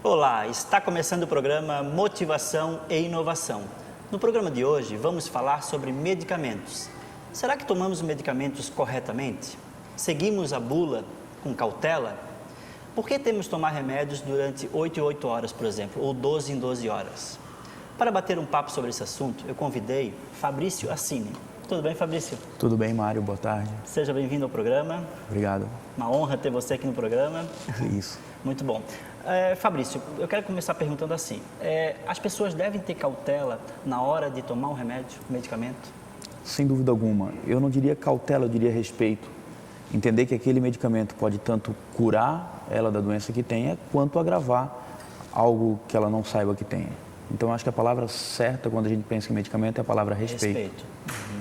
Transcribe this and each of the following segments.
Olá, está começando o programa Motivação e Inovação. No programa de hoje vamos falar sobre medicamentos. Será que tomamos medicamentos corretamente? Seguimos a bula com cautela? Por que temos que tomar remédios durante 8 em 8 horas, por exemplo, ou 12 em 12 horas? Para bater um papo sobre esse assunto, eu convidei Fabrício Assini. Tudo bem, Fabrício? Tudo bem, Mário. Boa tarde. Seja bem-vindo ao programa. Obrigado. Uma honra ter você aqui no programa. Isso. Muito bom. Fabrício, eu quero começar perguntando assim, as pessoas devem ter cautela na hora de tomar um remédio, um medicamento? Sem dúvida alguma. Eu não diria cautela, eu diria respeito. Entender que aquele medicamento pode tanto curar ela da doença que tenha, quanto agravar algo que ela não saiba que tenha. Então, acho que a palavra certa quando a gente pensa em medicamento é a palavra respeito.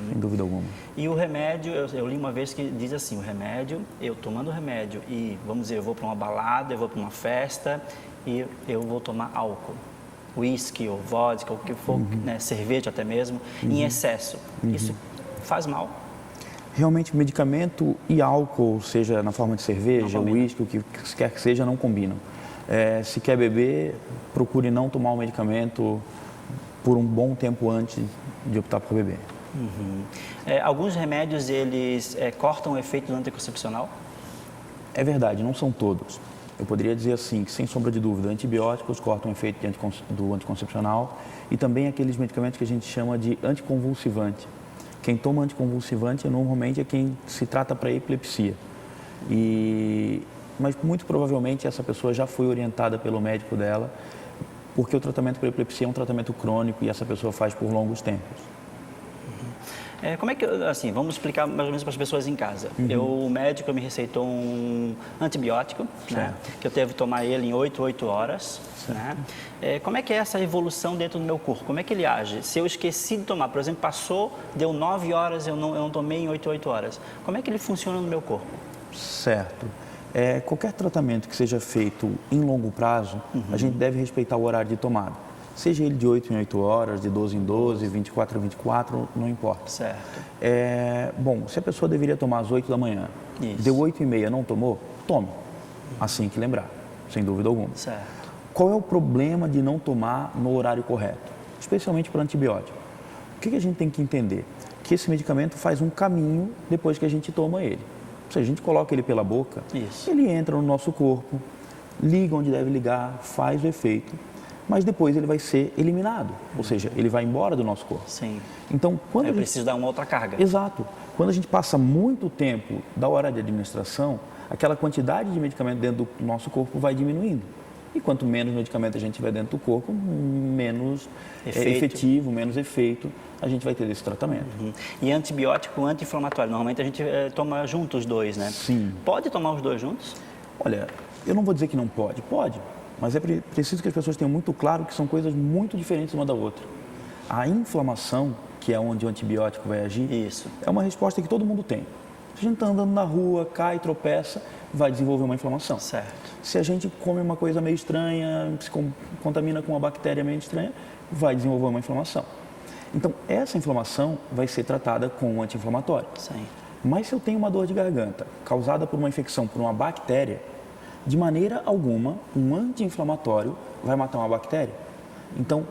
Sem dúvida alguma. E o remédio, eu li uma vez que diz assim, o remédio, eu tomando o remédio e, vamos dizer, eu vou para uma balada, eu vou para uma festa e eu vou tomar álcool, whisky ou vodka, ou o que for, né, cerveja até mesmo, em excesso. Isso faz mal? Realmente, medicamento e álcool, seja na forma de cerveja, whisky, o que quer que seja, não combinam. Se quer beber, procure não tomar o medicamento por um bom tempo antes de optar por beber. Alguns remédios, eles cortam o efeito do anticoncepcional? É verdade, não são todos. Eu poderia dizer assim, que sem sombra de dúvida, antibióticos cortam o efeito do anticoncepcional e também aqueles medicamentos que a gente chama de anticonvulsivante. Quem toma anticonvulsivante normalmente é quem se trata para epilepsia. Mas muito provavelmente essa pessoa já foi orientada pelo médico dela, porque o tratamento para epilepsia é um tratamento crônico e essa pessoa faz por longos tempos. Como é que, assim, vamos explicar mais ou menos para as pessoas em casa. O médico me receitou um antibiótico, né, que eu devo tomar ele em 8 horas. Né? Como é que é essa evolução dentro do meu corpo? Como é que ele age? Se eu esqueci de tomar, por exemplo, passou, deu 9 horas, eu não tomei em 8 horas. Como é que ele funciona no meu corpo? Certo. Qualquer tratamento que seja feito em longo prazo, a gente deve respeitar o horário de tomada. Seja ele de 8 em 8 horas, de 12 em 12, 24 em 24, não importa. Certo. Bom, se a pessoa deveria tomar às 8 da manhã, deu 8h30, não tomou, tome. Assim que lembrar, sem dúvida alguma. Certo. Qual é o problema de não tomar no horário correto? Especialmente para antibiótico. O que a gente tem que entender? Que esse medicamento faz um caminho depois que a gente toma ele. Se a gente coloca ele pela boca, ele entra no nosso corpo, liga onde deve ligar, faz o efeito, mas depois ele vai ser eliminado, ou seja, ele vai embora do nosso corpo. Sim. Então, quando eu preciso dar uma outra carga. Exato. Quando a gente passa muito tempo da hora de administração, aquela quantidade de medicamento dentro do nosso corpo vai diminuindo. E quanto menos medicamento a gente tiver dentro do corpo, menos efetivo, menos efeito a gente vai ter desse tratamento. E antibiótico, anti-inflamatório, normalmente a gente toma juntos os dois, né? Sim. Pode tomar os dois juntos? Olha, eu não vou dizer que não pode, pode, mas é preciso que as pessoas tenham muito claro que são coisas muito diferentes uma da outra. A inflamação, que é onde o antibiótico vai agir, é uma resposta que todo mundo tem. Se a gente está andando na rua, cai, tropeça, vai desenvolver uma inflamação. Certo. Se a gente come uma coisa meio estranha, se contamina com uma bactéria meio estranha, vai desenvolver uma inflamação. Então, essa inflamação vai ser tratada com um anti-inflamatório. Sim. Mas se eu tenho uma dor de garganta causada por uma infecção por uma bactéria, de maneira alguma, um anti-inflamatório vai matar uma bactéria. Então,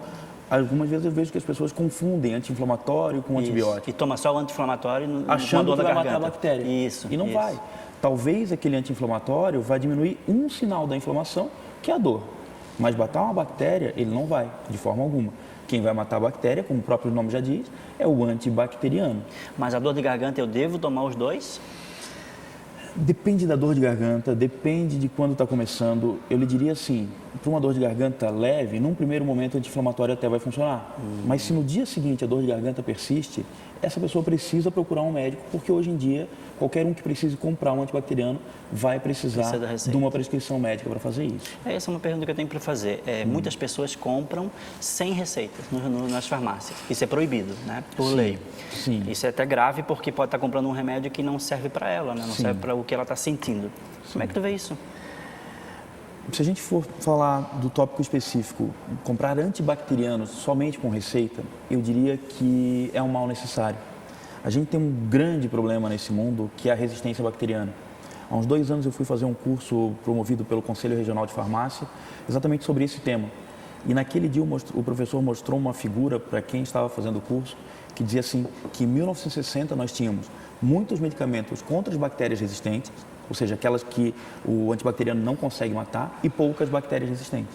algumas vezes eu vejo que as pessoas confundem anti-inflamatório com antibiótico. E toma só o anti-inflamatório achando que vai matar a bactéria. E não vai. Talvez aquele anti-inflamatório vai diminuir um sinal da inflamação, que é a dor. Mas matar uma bactéria, ele não vai, de forma alguma. Quem vai matar a bactéria, como o próprio nome já diz, é o antibacteriano. Mas a dor de garganta, eu devo tomar os dois? Depende da dor de garganta, depende de quando está começando. Eu lhe diria assim, para uma dor de garganta leve, num primeiro momento o anti-inflamatório até vai funcionar. Mas se no dia seguinte a dor de garganta persiste, essa pessoa precisa procurar um médico, porque hoje em dia, qualquer um que precise comprar um antibacteriano vai precisar de uma prescrição médica para fazer isso. Essa é uma pergunta que eu tenho para fazer. Muitas pessoas compram sem receita nas farmácias. Isso é proibido, né? Por lei. Sim. Isso é até grave porque pode estar comprando um remédio que não serve para ela, né? Não serve para o que ela está sentindo. Como é que tu vê isso? Se a gente for falar do tópico específico, comprar antibacterianos somente com receita, eu diria que é um mal necessário. A gente tem um grande problema nesse mundo, que é a resistência bacteriana, Há uns 2 anos eu fui fazer um curso promovido pelo Conselho Regional de Farmácia, exatamente sobre esse tema. E naquele dia o professor mostrou uma figura para quem estava fazendo o curso, que dizia assim, que em 1960 nós tínhamos muitos medicamentos contra as bactérias resistentes, ou seja, aquelas que o antibacteriano não consegue matar, e poucas bactérias resistentes.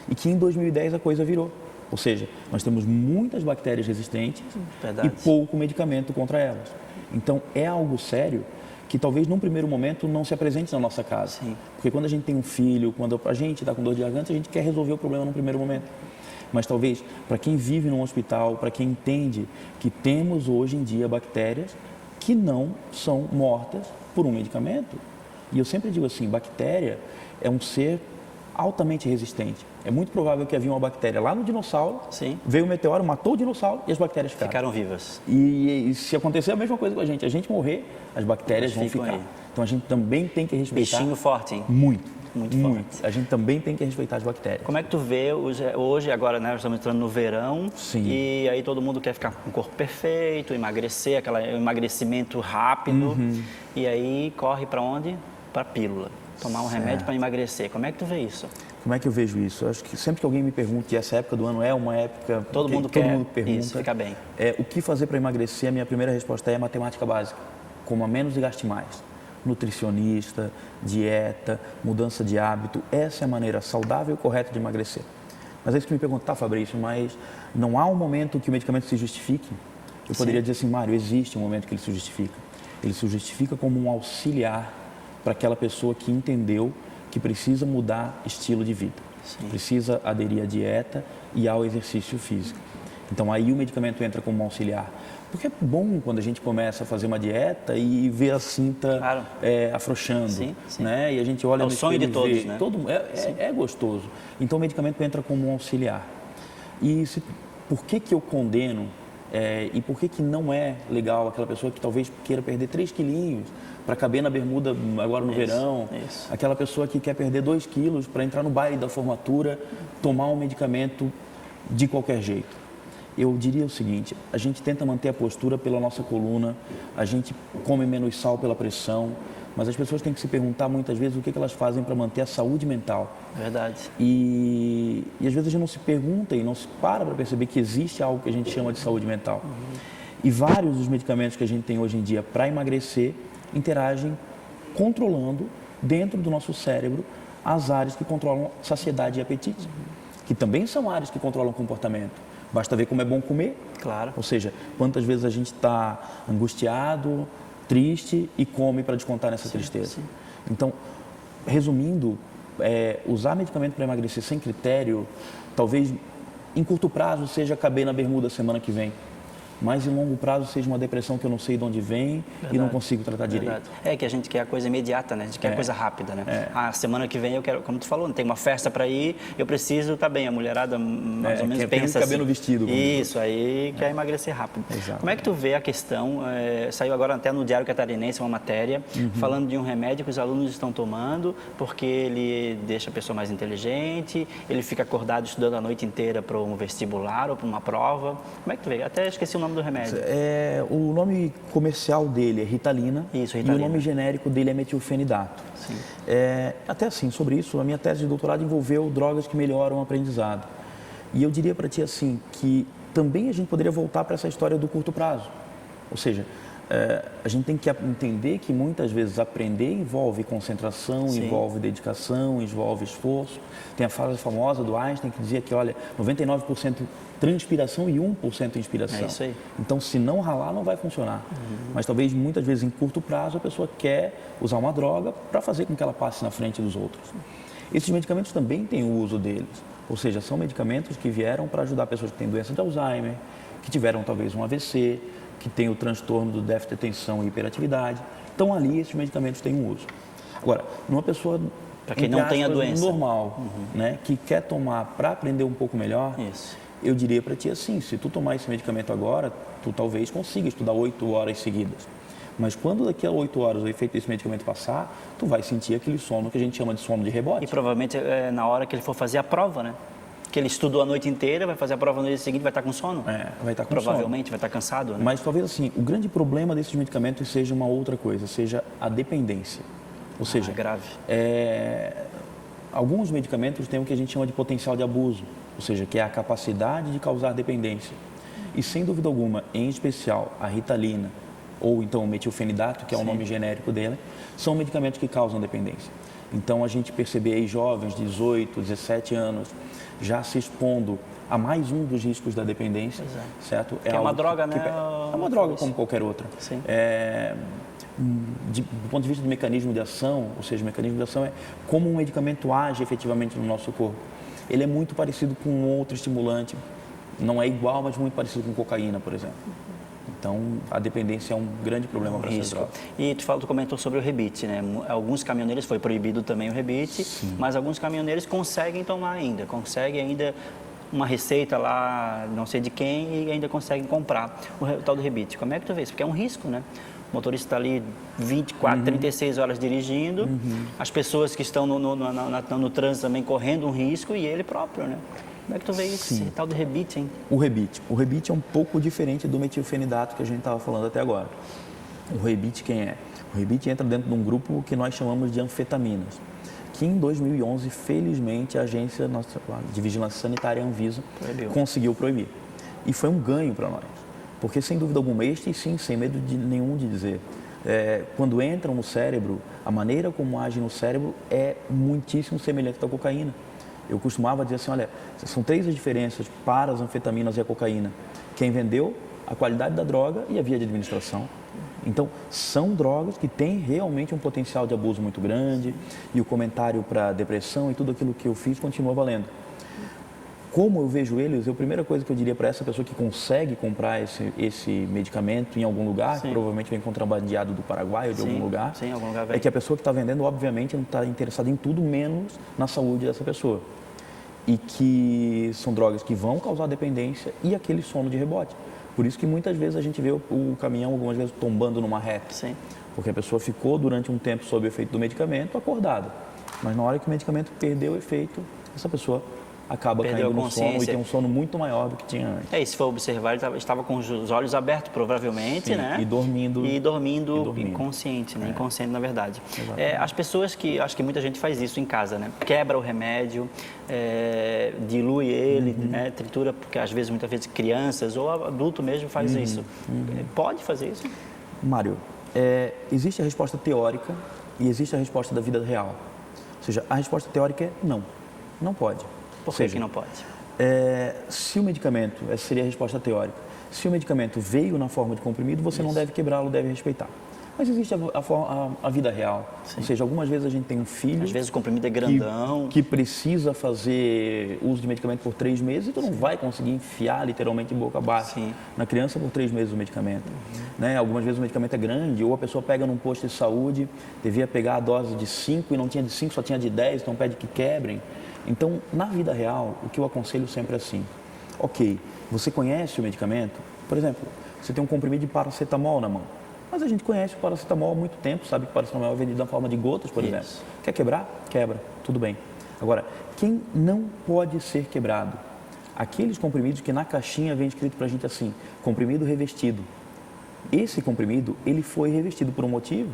E que em 2010 a coisa virou. Ou seja, nós temos muitas bactérias resistentes Verdade. e pouco medicamento contra elas. Então, é algo sério que talvez num primeiro momento não se apresente na nossa casa. Sim. Porque quando a gente tem um filho, quando a gente está com dor de garganta, a gente quer resolver o problema num primeiro momento. Mas talvez, para quem vive num hospital, para quem entende que temos hoje em dia bactérias que não são mortas por um medicamento. E eu sempre digo assim, bactéria é um ser altamente resistente. É muito provável que havia uma bactéria lá no dinossauro, Sim. veio o meteoro, matou o dinossauro e as bactérias Ficaram vivas. E se acontecer a mesma coisa com a gente morrer, as bactérias Elas vão ficam ficar. aí. Então a gente também tem que respeitar. Bichinho forte, hein? Muito. Muito forte. A gente também tem que respeitar as bactérias. Como é que tu vê hoje, agora, né, nós estamos entrando no verão, Sim. e aí todo mundo quer ficar com o corpo perfeito, emagrecer, aquele emagrecimento rápido, e aí corre para onde? Para pílula. Tomar um remédio para emagrecer. Como é que tu vê isso? Como é que eu vejo isso? Eu acho que sempre que alguém me pergunta, e essa época do ano é uma época Todo mundo todo quer mundo pergunta, isso, fica bem. O que fazer para emagrecer? A minha primeira resposta é matemática básica. Coma menos e gaste mais. Nutricionista, dieta, mudança de hábito, essa é a maneira saudável e correta de emagrecer. Mas é isso que me pergunta, tá, Fabrício, mas não há um momento que o medicamento se justifique? Eu poderia dizer assim, Mário, existe um momento que ele se justifica. Ele se justifica como um auxiliar para aquela pessoa que entendeu que precisa mudar estilo de vida, precisa aderir à dieta e ao exercício físico. Então aí o medicamento entra como um auxiliar. Porque é bom quando a gente começa a fazer uma dieta e vê a cinta afrouxando, Sim. né? E a gente olha É o no sonho espelho de e todos, vê, né? é gostoso. Então o medicamento entra como um auxiliar. E por que eu condeno e por que não é legal aquela pessoa que talvez queira perder 3 quilinhos para caber na bermuda agora no verão, aquela pessoa que quer perder 2 quilos para entrar no baile da formatura, tomar um medicamento de qualquer jeito? Eu diria o seguinte, a gente tenta manter a postura pela nossa coluna, a gente come menos sal pela pressão, mas as pessoas têm que se perguntar muitas vezes o que elas fazem para manter a saúde mental. Verdade. E às vezes a gente não se pergunta e não se para perceber que existe algo que a gente chama de saúde mental. E vários dos medicamentos que a gente tem hoje em dia para emagrecer interagem controlando dentro do nosso cérebro as áreas que controlam saciedade e apetite, que também são áreas que controlam o comportamento. Basta ver como é bom comer. Claro. Ou seja, quantas vezes a gente está angustiado, triste e come para descontar nessa tristeza. Então, resumindo, usar medicamento para emagrecer sem critério, talvez em curto prazo seja caber na bermuda semana que vem. Mas em longo prazo seja uma depressão que eu não sei de onde vem e não consigo tratar direito. É que a gente quer a coisa imediata, né? A gente quer a coisa rápida, né? A semana que vem eu quero, como tu falou, tem uma festa para ir, eu preciso estar bem. A mulherada mais ou menos pensa caber no vestido. Isso, aí quer emagrecer rápido. Exato. Como é que tu vê a questão, saiu agora até no Diário Catarinense uma matéria falando de um remédio que os alunos estão tomando porque ele deixa a pessoa mais inteligente, ele fica acordado estudando a noite inteira para um vestibular ou para uma prova. Como é que tu vê? Até esqueci o nome do remédio. O nome comercial dele é Ritalina. Isso, Ritalina. E o nome genérico dele é metilfenidato. Sim. Até assim, sobre isso, a minha tese de doutorado envolveu drogas que melhoram o aprendizado. E eu diria para ti assim, que também a gente poderia voltar para essa história do curto prazo. Ou seja, a gente tem que entender que muitas vezes aprender envolve concentração, envolve dedicação, envolve esforço. Tem a frase famosa do Einstein que dizia que, olha, 99% transpiração e 1% inspiração. É isso aí. Então, se não ralar, não vai funcionar. Mas talvez, muitas vezes, em curto prazo, a pessoa quer usar uma droga para fazer com que ela passe na frente dos outros. Esses medicamentos também têm o uso deles. Ou seja, são medicamentos que vieram para ajudar pessoas que têm doença de Alzheimer, que tiveram talvez um AVC, que têm o transtorno do déficit de atenção e hiperatividade. Então, ali, esses medicamentos têm um uso. Agora, numa pessoa para quem não tem a doença normal, né, que quer tomar para aprender um pouco melhor, eu diria para ti assim, se tu tomar esse medicamento agora, tu talvez consiga estudar 8 horas seguidas. Mas quando daqui a 8 horas o efeito desse medicamento passar, tu vai sentir aquele sono que a gente chama de sono de rebote. E provavelmente na hora que ele for fazer a prova, né? Que ele estudou a noite inteira, vai fazer a prova no dia seguinte, vai estar com sono? Vai estar com provavelmente sono. Vai estar cansado, né? Mas talvez assim, o grande problema desses medicamentos seja uma outra coisa, seja a dependência. Ou seja, grave. Alguns medicamentos têm o que a gente chama de potencial de abuso, ou seja, que é a capacidade de causar dependência. E sem dúvida alguma, em especial a Ritalina ou então o metilfenidato, que é o nome genérico dele, são medicamentos que causam dependência. Então a gente percebe aí jovens de 18, 17 anos já se expondo a mais um dos riscos da dependência, certo? É uma droga, né? É uma droga como qualquer outra. Sim. Do ponto de vista do mecanismo de ação, ou seja, o mecanismo de ação é como um medicamento age efetivamente no nosso corpo. Ele é muito parecido com um outro estimulante, não é igual, mas muito parecido com cocaína, por exemplo. Então, a dependência é um grande problema para essas drogas. E tu comentou sobre o rebite, né? Alguns caminhoneiros, foi proibido também o rebite, mas alguns caminhoneiros conseguem tomar ainda, uma receita lá, não sei de quem, e ainda conseguem comprar o tal do rebite. Como é que tu vê isso? Porque é um risco, né? O motorista está ali 24, 36 horas dirigindo, as pessoas que estão no trânsito também correndo um risco e ele próprio, né? Como é que tu vê esse tal do rebite, hein? O rebite é um pouco diferente do metilfenidato que a gente estava falando até agora. O rebite quem é? O rebite entra dentro de um grupo que nós chamamos de anfetaminas, que em 2011, felizmente, a Agência de Vigilância Sanitária, Anvisa, conseguiu proibir. E foi um ganho para nós, porque sem dúvida alguma, sem medo nenhum de dizer, quando entram no cérebro, a maneira como agem no cérebro é muitíssimo semelhante à cocaína. Eu costumava dizer assim, olha, são 3 as diferenças para as anfetaminas e a cocaína. Quem vendeu, a qualidade da droga e a via de administração. Então, são drogas que têm realmente um potencial de abuso muito grande e o comentário para depressão e tudo aquilo que eu fiz continua valendo. Como eu vejo eles, a primeira coisa que eu diria para essa pessoa que consegue comprar esse medicamento em algum lugar, que provavelmente vem contrabandeado do Paraguai ou de algum lugar, é que a pessoa que está vendendo, obviamente, não está interessada em tudo menos na saúde dessa pessoa. E que são drogas que vão causar dependência e aquele sono de rebote. Por isso que muitas vezes a gente vê o caminhão, algumas vezes, tombando numa reta. Porque a pessoa ficou durante um tempo sob o efeito do medicamento acordada. Mas na hora que o medicamento perdeu o efeito, essa pessoa acaba caindo no sono e tem um sono muito maior do que tinha antes. E se for observar, ele estava com os olhos abertos, provavelmente, né? E dormindo inconsciente, né? Inconsciente, na verdade. As pessoas acho que muita gente faz isso em casa, né? Quebra o remédio, dilui ele, né? Tritura, porque às vezes, muitas vezes, crianças ou adulto mesmo faz isso. Pode fazer isso? Mário, existe a resposta teórica e existe a resposta da vida real. Ou seja, a resposta teórica é não pode. Por que não pode? Se o medicamento, essa seria a resposta teórica, se o medicamento veio na forma de comprimido, você não deve quebrá-lo, deve respeitar. Mas existe a vida real. Ou seja, algumas vezes a gente tem um filho... Às vezes o comprimido é grandão. Que precisa fazer uso de medicamento por 3 meses e tu não vai conseguir enfiar literalmente boca abaixo na criança por 3 meses o medicamento. Né? Algumas vezes o medicamento é grande ou a pessoa pega num posto de saúde, devia pegar a dose de 5 e não tinha de 5, só tinha de 10, então pede que quebrem. Então, na vida real, o que eu aconselho sempre é assim, ok, você conhece o medicamento? Por exemplo, você tem um comprimido de paracetamol na mão, mas a gente conhece o paracetamol há muito tempo, sabe que o paracetamol é vendido na forma de gotas, por exemplo. Quer quebrar? Quebra, tudo bem. Agora, quem não pode ser quebrado? Aqueles comprimidos que na caixinha vem escrito para a gente assim, comprimido revestido. Esse comprimido, ele foi revestido por um motivo.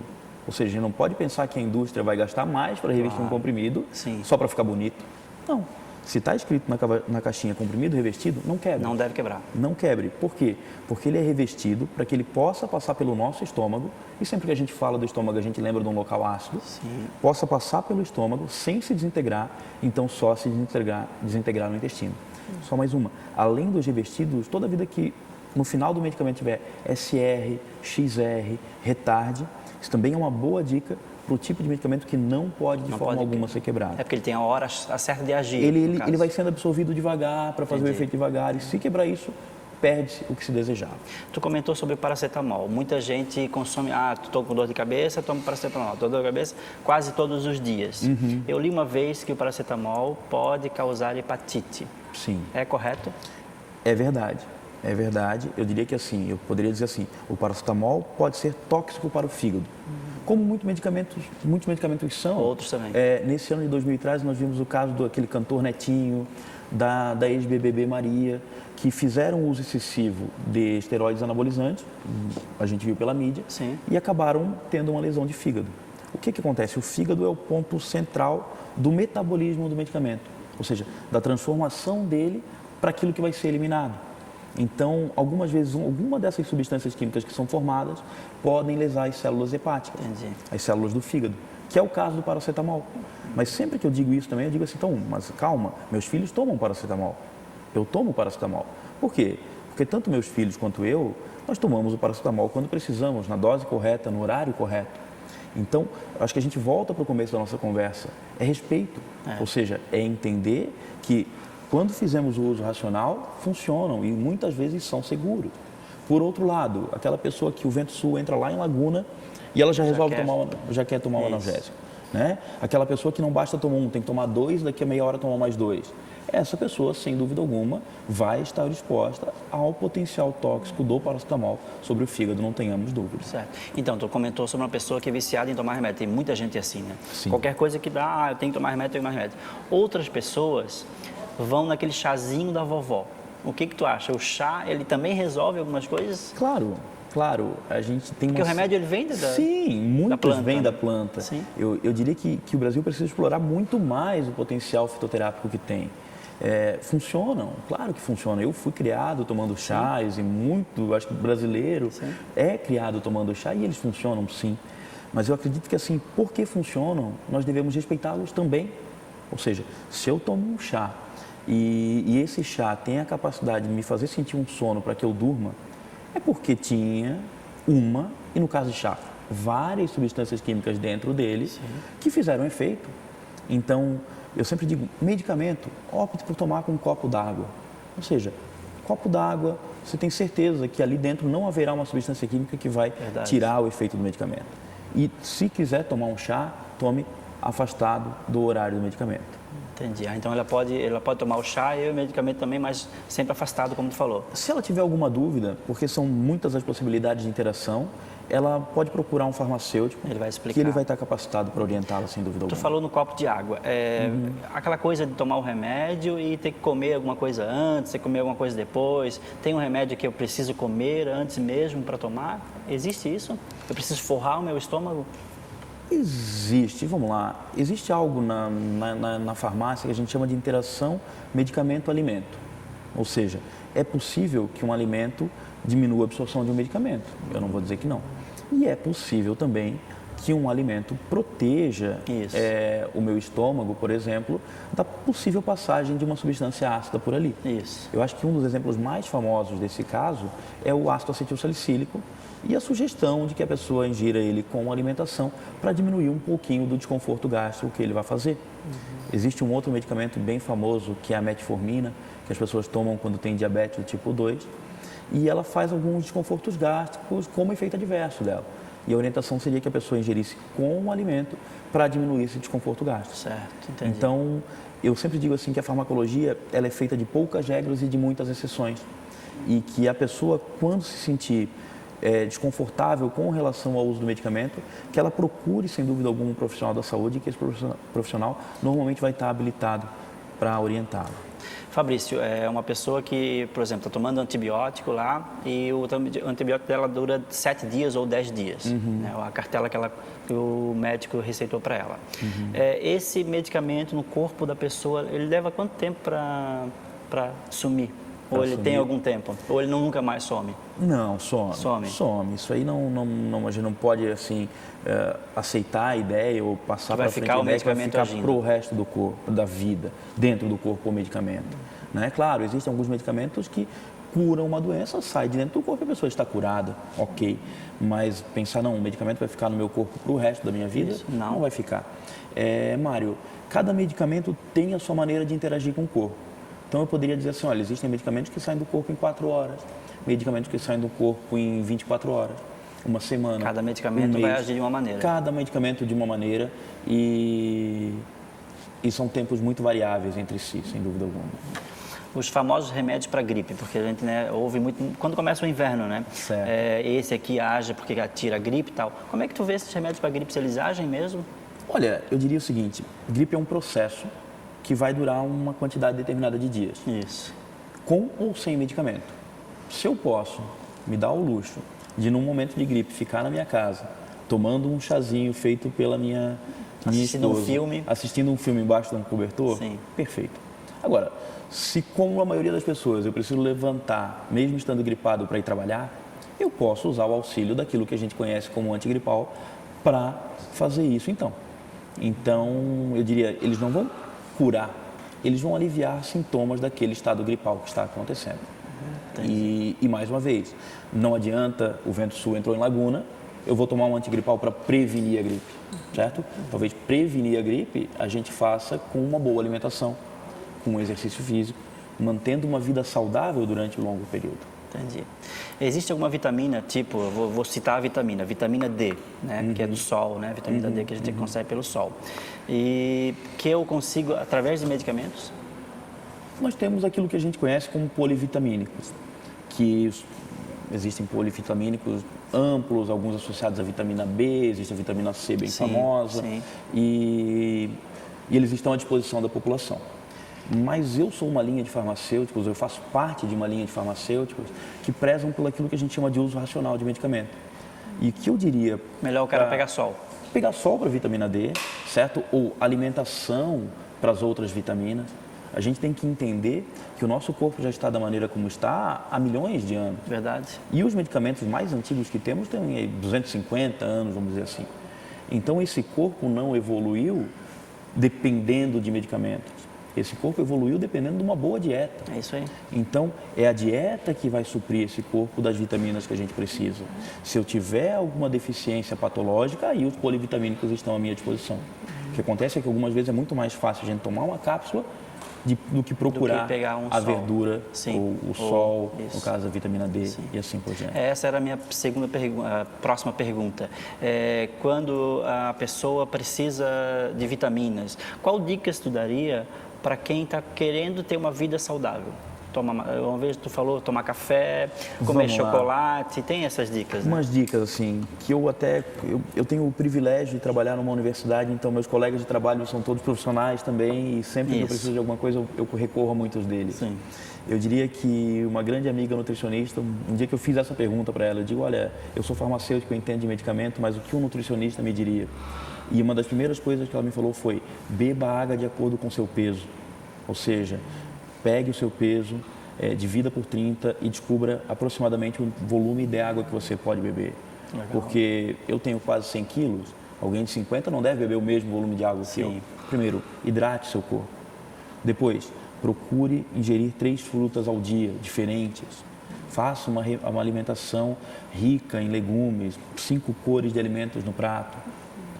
Ou seja, a gente não pode pensar que a indústria vai gastar mais para revestir um comprimido só para ficar bonito. Não. Se está escrito na caixinha comprimido revestido, não quebre. Não deve quebrar. Não quebre. Por quê? Porque ele é revestido para que ele possa passar pelo nosso estômago, e sempre que a gente fala do estômago, a gente lembra de um local ácido, possa passar pelo estômago sem se desintegrar, então só se desintegrar no intestino. Só mais uma. Além dos revestidos, toda vida que no final do medicamento tiver SR, XR, retarde, isso também é uma boa dica para o tipo de medicamento que não pode de forma alguma ser quebrado. É porque ele tem a hora certa de agir. Ele vai sendo absorvido devagar para fazer o efeito devagar, e se quebrar isso, perde-se o que se desejava. Tu comentou sobre o paracetamol. Muita gente consome, estou com dor de cabeça, tomo paracetamol. Estou com dor de cabeça quase todos os dias. Eu li uma vez que o paracetamol pode causar hepatite. Sim. É correto? É verdade. É verdade. Eu diria que assim, eu poderia dizer assim, o paracetamol pode ser tóxico para o fígado. Como muitos medicamentos são. Outros também. Nesse ano de 2003, nós vimos o caso daquele cantor Netinho, da ex-BBB Maria, que fizeram uso excessivo de esteroides anabolizantes, a gente viu pela mídia, e acabaram tendo uma lesão de fígado. O que acontece? O fígado é o ponto central do metabolismo do medicamento, ou seja, da transformação dele para aquilo que vai ser eliminado. Então, algumas vezes, alguma dessas substâncias químicas que são formadas podem lesar as células hepáticas, as células do fígado, que é o caso do paracetamol. Mas sempre que eu digo isso também, eu digo assim, então, mas calma, meus filhos tomam paracetamol. Eu tomo paracetamol. Por quê? Porque tanto meus filhos quanto eu, nós tomamos o paracetamol quando precisamos, na dose correta, no horário correto. Então, acho que a gente volta para o começo da nossa conversa. É respeito, ou seja, é entender que quando fizemos o uso racional, funcionam e muitas vezes são seguros. Por outro lado, aquela pessoa que o vento sul entra lá em Laguna e ela já resolve já quer tomar o analgésico. Né? Aquela pessoa que não basta tomar um, tem que tomar 2, daqui a meia hora tomar mais 2. Essa pessoa, sem dúvida alguma, vai estar exposta ao potencial tóxico do paracetamol sobre o fígado, não tenhamos dúvidas. Certo. Então, tu comentou sobre uma pessoa que é viciada em tomar remédio. Tem muita gente assim, né? Sim. Qualquer coisa que dá, eu tenho que tomar remédio, tenho que tomar remédio. Outras pessoas vão naquele chazinho da vovó. O que tu acha? O chá, ele também resolve algumas coisas? Claro, a gente tem Porque o remédio ele vem muitos vêm da planta. Sim. Eu diria que o Brasil precisa explorar muito mais o potencial fitoterápico que tem. Funcionam, claro que funcionam. Eu fui criado tomando chás e acho que o brasileiro é criado tomando chá e eles funcionam sim. Mas eu acredito que assim, porque funcionam, nós devemos respeitá-los também. Ou seja, se eu tomo um chá e esse chá tem a capacidade de me fazer sentir um sono para que eu durma, é porque tinha e no caso de chá, várias substâncias químicas dentro dele que fizeram efeito. Então, eu sempre digo, medicamento, opte por tomar com um copo d'água. Ou seja, copo d'água, você tem certeza que ali dentro não haverá uma substância química que vai tirar o efeito do medicamento. E se quiser tomar um chá, tome afastado do horário do medicamento. Entendi. Então ela pode tomar o chá e o medicamento também, mas sempre afastado, como tu falou. Se ela tiver alguma dúvida, porque são muitas as possibilidades de interação, ela pode procurar um farmacêutico, ele vai explicar. Que ele vai estar capacitado para orientá-la, sem dúvida alguma. Tu falou no copo de água. Aquela coisa de tomar o remédio e ter que comer alguma coisa antes, ter que comer alguma coisa depois. Tem um remédio que eu preciso comer antes mesmo para tomar? Existe isso? Eu preciso forrar o meu estômago? Existe, vamos lá, existe algo na farmácia que a gente chama de interação medicamento-alimento. Ou seja, é possível que um alimento diminua a absorção de um medicamento, eu não vou dizer que não. E é possível também que um alimento proteja o meu estômago, por exemplo, da possível passagem de uma substância ácida por ali. Isso. Eu acho que um dos exemplos mais famosos desse caso é o ácido acetilsalicílico e a sugestão de que a pessoa ingira ele com alimentação para diminuir um pouquinho do desconforto gástrico que ele vai fazer. Existe um outro medicamento bem famoso que é a metformina, que as pessoas tomam quando tem diabetes do tipo 2, e ela faz alguns desconfortos gástricos como efeito adverso dela. E a orientação seria que a pessoa ingerisse com o alimento para diminuir esse desconforto gástrico. Certo, entendi. Então, eu sempre digo assim que a farmacologia ela é feita de poucas regras e de muitas exceções. E que a pessoa, quando se sentir desconfortável com relação ao uso do medicamento, que ela procure, sem dúvida alguma, um profissional da saúde, que esse profissional normalmente vai estar habilitado para orientá-la. Fabrício, é uma pessoa que, por exemplo, está tomando antibiótico lá e o antibiótico dela dura 7 dias ou 10 dias, né? A cartela que o médico receitou para ela. Esse medicamento no corpo da pessoa, ele leva quanto tempo para sumir? Ou ele tem algum tempo? Ou ele nunca mais some? Não, some. Isso aí a gente não pode assim, aceitar a ideia ou passar para frente a ideia que vai ficar para o resto do corpo, da vida, dentro do corpo o medicamento. Né? Claro, existem alguns medicamentos que curam uma doença, sai de dentro do corpo e a pessoa está curada, ok. Mas pensar, não, o medicamento vai ficar no meu corpo para o resto da minha vida, não vai ficar. Mário, cada medicamento tem a sua maneira de interagir com o corpo. Então eu poderia dizer assim, olha, existem medicamentos que saem do corpo em 4 horas, medicamentos que saem do corpo em 24 horas, uma semana. Cada medicamento vai agir de uma maneira. Cada medicamento de uma maneira e são tempos muito variáveis entre si, sem dúvida alguma. Os famosos remédios para gripe, porque a gente ouve muito, quando começa o inverno, né? Certo. Esse aqui age porque tira a gripe e tal. Como é que tu vê esses remédios para gripe, se eles agem mesmo? Olha, eu diria o seguinte, gripe é um processo que vai durar uma quantidade determinada de dias. Isso. Com ou sem medicamento. Se eu posso me dar o luxo de, num momento de gripe, ficar na minha casa, tomando um chazinho feito pela minha Assistindo um esposa, filme. assistindo um filme embaixo de um cobertor, Sim. perfeito. Agora, se como a maioria das pessoas eu preciso levantar, mesmo estando gripado para ir trabalhar, eu posso usar o auxílio daquilo que a gente conhece como antigripal para fazer isso Então, eu diria, eles não vão curar, eles vão aliviar sintomas daquele estado gripal que está acontecendo. E mais uma vez, não adianta, o vento sul entrou em Laguna, eu vou tomar um antigripal para prevenir a gripe, certo? Talvez prevenir a gripe a gente faça com uma boa alimentação, com um exercício físico, mantendo uma vida saudável durante o longo período. Entendi. Existe alguma vitamina, tipo, eu vou citar a vitamina D, né, que é do sol, né, vitamina D que a gente consegue pelo sol, e que eu consigo através de medicamentos? Nós temos aquilo que a gente conhece como polivitamínicos, que existem polivitamínicos amplos, alguns associados à vitamina B, existe a vitamina C bem famosa, e eles estão à disposição da população. Mas eu sou uma linha de farmacêuticos, eu faço parte de uma linha de farmacêuticos que prezam por aquilo que a gente chama de uso racional de medicamento. E que eu diria... Melhor o cara pegar sol. Pegar sol para a vitamina D, certo? Ou alimentação para as outras vitaminas. A gente tem que entender que o nosso corpo já está da maneira como está há milhões de anos. Verdade. E os medicamentos mais antigos que temos têm 250 anos, vamos dizer assim. Então, esse corpo não evoluiu dependendo de medicamentos. Esse corpo evoluiu dependendo de uma boa dieta. É isso aí. Então, é a dieta que vai suprir esse corpo das vitaminas que a gente precisa. Se eu tiver alguma deficiência patológica, aí os polivitamínicos estão à minha disposição. O que acontece é que algumas vezes é muito mais fácil a gente tomar uma cápsula do que procurar pegar a sol. verdura, Sim. ou o sol, isso. no caso a vitamina D, Sim. e assim por diante. Essa era a minha próxima pergunta. Quando a pessoa precisa de vitaminas, qual dicas tu daria para quem está querendo ter uma vida saudável? Uma vez tu falou tomar café, comer chocolate, tem essas dicas, né? Umas dicas, assim, que eu tenho o privilégio de trabalhar numa universidade, então meus colegas de trabalho são todos profissionais também, e sempre que eu preciso de alguma coisa, eu recorro a muitos deles. Sim. Eu diria que uma grande amiga nutricionista, um dia que eu fiz essa pergunta para ela, eu digo, olha, eu sou farmacêutico, eu entendo de medicamento, mas o que um nutricionista me diria? E uma das primeiras coisas que ela me falou foi, beba água de acordo com o seu peso. Ou seja, pegue o seu peso, divida por 30 e descubra aproximadamente o volume de água que você pode beber. Legal. Porque eu tenho quase 100 quilos, alguém de 50 não deve beber o mesmo volume de água que eu. Primeiro, hidrate seu corpo. Depois, procure ingerir 3 frutas ao dia, diferentes. Faça uma alimentação rica em legumes, 5 cores de alimentos no prato,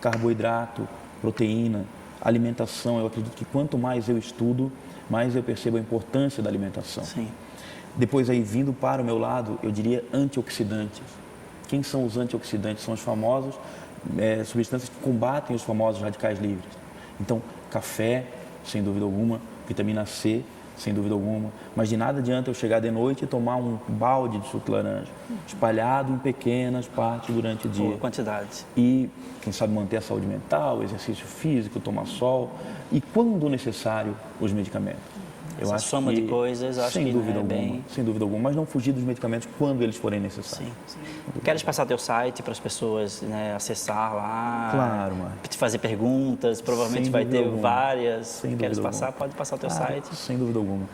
carboidrato, proteína, alimentação. Eu acredito que quanto mais eu estudo, mais eu percebo a importância da alimentação. Sim. Depois aí, vindo para o meu lado, eu diria antioxidantes. Quem são os antioxidantes? São os famosos substâncias que combatem os famosos radicais livres. Então, café, sem dúvida alguma, vitamina C, sem dúvida alguma, mas de nada adianta eu chegar de noite e tomar um balde de suco de laranja, espalhado em pequenas partes durante o dia. Boa quantidade. E, quem sabe, manter a saúde mental, exercício físico, tomar sol e, quando necessário, os medicamentos. Essa soma de coisas, acho sem que dúvida é alguma, bem... sem dúvida alguma, mas não fugir dos medicamentos quando eles forem necessários. Sim. Queres passar teu site para as pessoas, né, acessar lá? Claro, Mário. Te fazer perguntas, provavelmente Sem vai dúvida ter alguma. várias. Sem Queres dúvida passar? alguma. Pode passar o teu site. Sem dúvida alguma.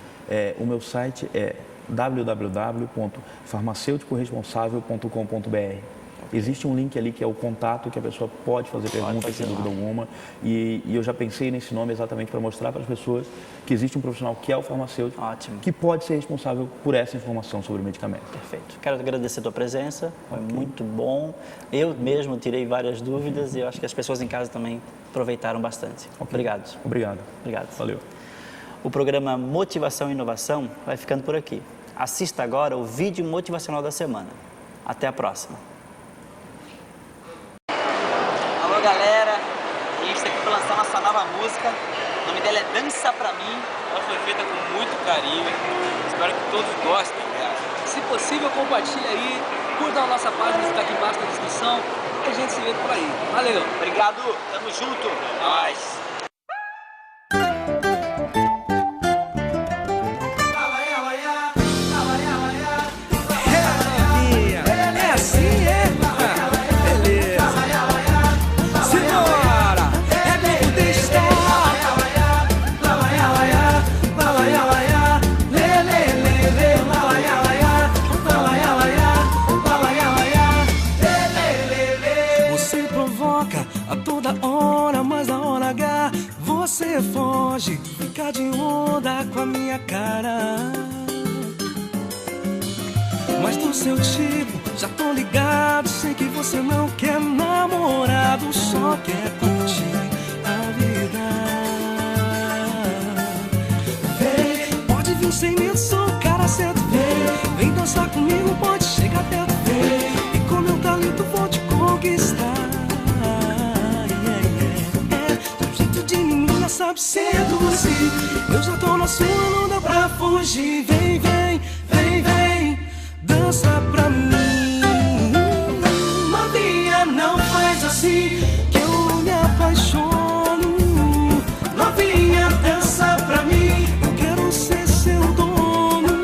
O meu site é www.farmaceuticorresponsável.com.br. Existe um link ali que é o contato, que a pessoa pode fazer perguntas, sem dúvida alguma. E eu já pensei nesse nome exatamente para mostrar para as pessoas que existe um profissional que é o farmacêutico, Ótimo. que pode ser responsável por essa informação sobre o medicamento. Perfeito. Quero agradecer a tua presença, foi muito bom. Eu mesmo tirei várias dúvidas e eu acho que as pessoas em casa também aproveitaram bastante. Obrigado. Obrigado. Obrigado. Valeu. O programa Motivação e Inovação vai ficando por aqui. Assista agora o vídeo motivacional da semana. Até a próxima. Alô galera, a gente está aqui para lançar nossa nova música, o nome dela é Dança Pra Mim. Ela foi feita com muito carinho, espero que todos gostem dela. Se possível, compartilhe aí, curta a nossa página que está aqui embaixo na descrição e a gente se vê por aí. Valeu! Obrigado, tamo junto, é nóis! É assim, é? Beleza! do seu tipo, já tô ligado. Sei que você não quer namorado, só quer curtir a vida. Vem, pode vir sem medo, sou o cara certo. Vem dançar comigo, pode chegar perto. Vem, e com meu talento vou te conquistar. Seu jeito de menina sabe seduzir. Eu já tô na sua, não dá pra fugir. Vem, vem, vem, vem, dança pra mim. Novinha, não faz assim, que eu me apaixono. Novinha, dança pra mim, eu quero ser seu dono.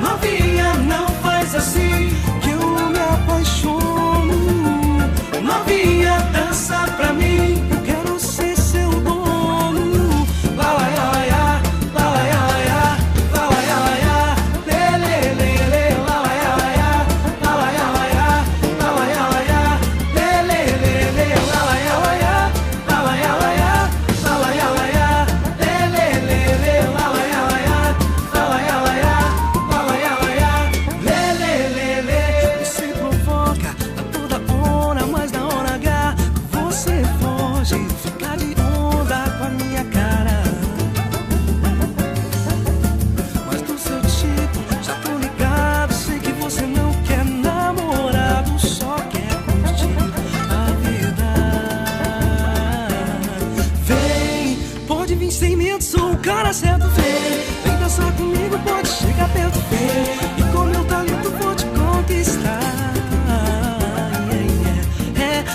Novinha, não faz assim, que eu me apaixono. Novinha, dança pra mim, eu quero ser seu dono. Lá, lá, lá, lá, lá, lá, lá, lá, lá, lê, lê, lê, lê, lá, lá, lá, lá, lá, lá, lá, lá, lê, lê, lê, lê, lá, lá, lá, lá, lá, lá, lê, lê, lê, lê, lá, lá, lê, lê, lê, lê. Você provoca a toda hora, mas na hora H você foge, fica de onda com a minha cara. Mas do seu tipo, já tô ligado. Sei que você não quer namorado, só quer curtir a vida. Vem, pode vir sem medo, sou o cara certo. Vem dançar comigo, pode chegar perto. Vem, e com meu talento vou te conquistar.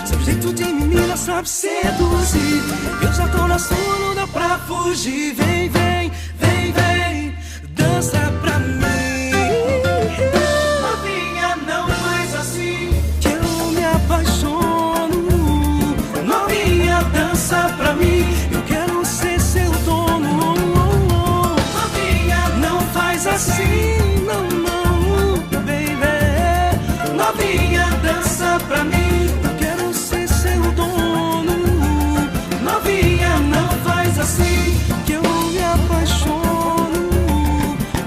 Seu jeito de menina sabe seduzir. Eu já tô na sua, não dá pra fugir. Vem, vem, vem, vem, dança pra mim. Novinha, não faz assim, que eu me apaixono. Novinha, dança pra mim, eu quero ser seu dono. Novinha, não faz assim, não, não, baby. Novinha, dança pra mim, eu quero ser seu dono. Novinha, não faz assim, que eu me apaixono.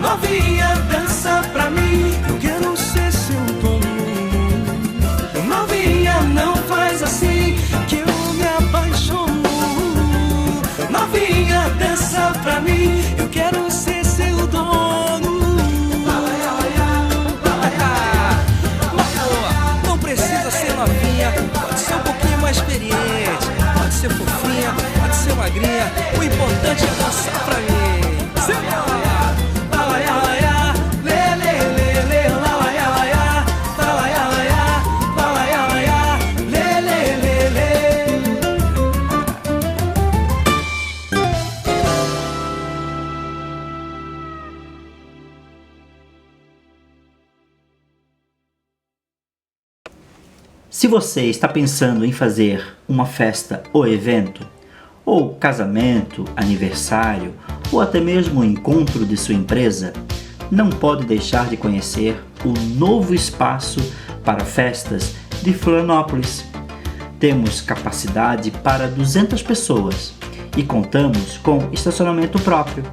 Novinha, dança pra mim, eu quero ser seu dono. Novinha, não faz assim, que eu me apaixono. Novinha, dança pra mim, eu quero ser seu dono. Não precisa ser novinha, pode ser um pouquinho mais experiente, pode ser fofinha, pode ser magrinha, o importante é dançar pra mim. Se você está pensando em fazer uma festa ou evento, ou casamento, aniversário, ou até mesmo um encontro de sua empresa, não pode deixar de conhecer o novo espaço para festas de Florianópolis. Temos capacidade para 200 pessoas e contamos com estacionamento próprio.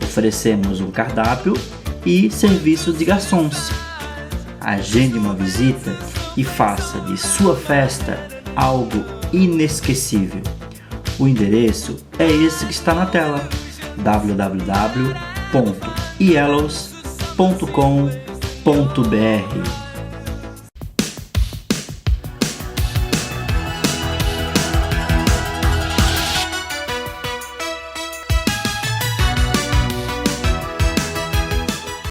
Oferecemos um cardápio e serviço de garçons. Agende uma visita e faça de sua festa algo inesquecível. O endereço é esse que está na tela: www.ielos.com.br.